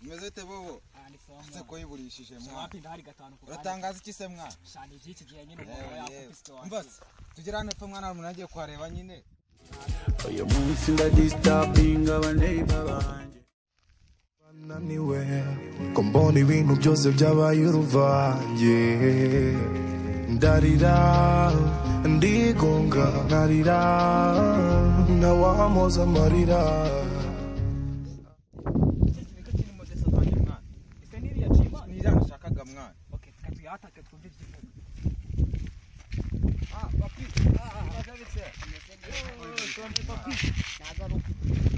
Mezete bobo ase koyiburishije mwa uratangaza iki se mwa shani iki gihe nyine mbase tugirane pfa mwana munagiye kwareba nyine uyu munsi ndadisturbing abaneighbor banje bananiwe ko mbona ibintu byose byabaye uruvange ndarira ndigonga nkarira nawamoza amarira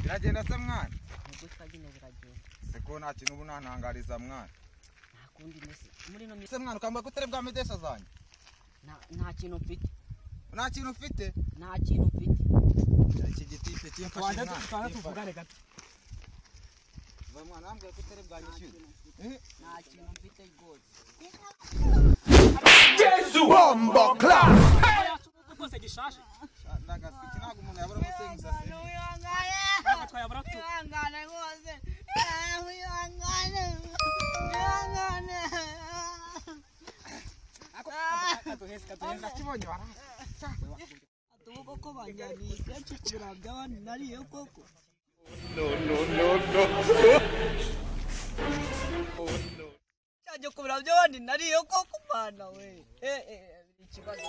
biragenda se mwana seko nta kintu ubu ntangariza mwana se mwana ukambaye ko utari bwa medesa zanjye nta kintu mfite iki giti kimfashe mwana tuvugane gato mwana ambwiye ko utari bwanyishyuze nta kintu mfite rwose Yesu bombo clap rwose gishaje ndagaswe iki ntabwo umuntu yabura umusenguza se twayabura tu Ihangane rwose kibonye atubuko ko banjyaniye kenshi kubira by'abandi nariye koko cyaje kubira by'abandi nariye koko bana we ikibazo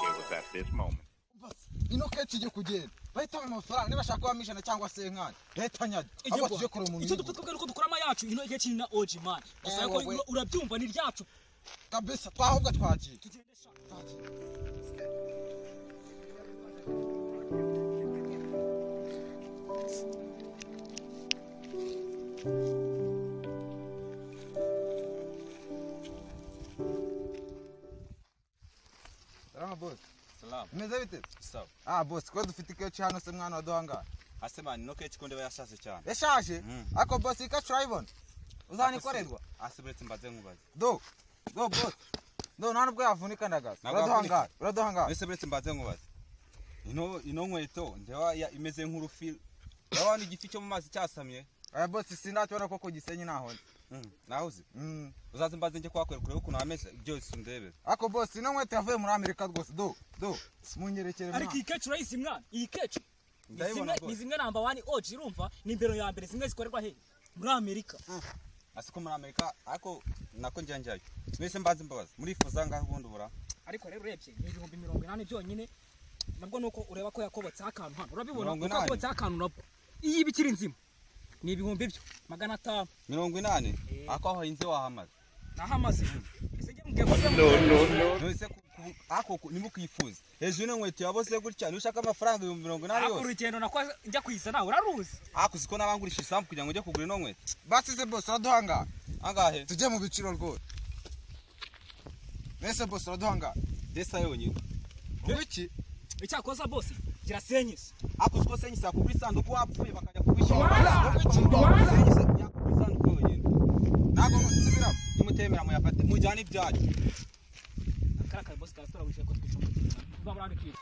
ino kenshi igiye kugenda bahita mu mafaranga niba ashaka kubamishana cyangwa se nkana leta nyajya abo tuje kure umuntu icyo dufite uko dukora amayacu ino igihe kinina oji man gusa ko urabyumva ni ryacu kabisa twahubwa twagiye tugendesha Salama boss. Salam. Meze bite? Sawa. Boss, ko dufite ikechi hano se mwana waduhanga. Ase man no kechi konde bayashaje cyane. Yashaje? Ako boss ikachi urayibona? Uzanikorerwa? Ase buretse mbaze nkubaze. Do boss. Do none bwo yavunika ndagaza. Uraduhanga. Ese buretse mbaze nkubaze. Ino nkweto ndewa imeze nk'urufi. Ndabona igifi cyo mu mazi cyasamye. Aya boss sindakibona koko gisenye naho. Nahuze. Uzaze mbaze nje kwakwera kure ukuntu ameze byose ndebe. Ako boss ino nkweto yavuye muri Amerika rwose. Do. Munyerekere mwana. ariko iyi kechi urayisi mwana iyi kechi Ndayibona ni zimwe namba 1 oji urumva ni imbero ya mbere zimwe zikorerwa he muri Amerika Ase ko muri Amerika ariko nako njyanjayo. Mwese mbaze mbabaza. Murifuza ngaho ubundi bura. ariko rero urebye ni 80 byonyine nabwo nuko ureba ko yakobotse akantu hano urabibona ko 80. yakobotse akantu nabwo iyi bikiri nzima ni ibihumbi byo 500 80. Ako aho inze wahamaze. nahamaze ese ngiye mubwiye ko Nose ako nimukifuza. Hejuru no nkweto yabose gutya nushaka amafaranga 80 ariko yose. urugendo nako njya kwizana uraruzi Akuzi ko nabangurisha isambu kugira ngo njye kugura ino nkweto. Basi se boss uraduhanga. Angahe? Tujye mu biciro rwose. Mese boss uraduhanga. Desa yonyine. Ubiki? icyakoza boss kirasenyise Akuzi ko senyisa kugura isanduku wapfuye bakajya kubishyira. Senyisa yakugura isanduku yonyine. Ntabwo nsubiramo. Nimutemera muyafate mujyane ibyaje. akara boss ka tora wishe ko twicuma bamurandikira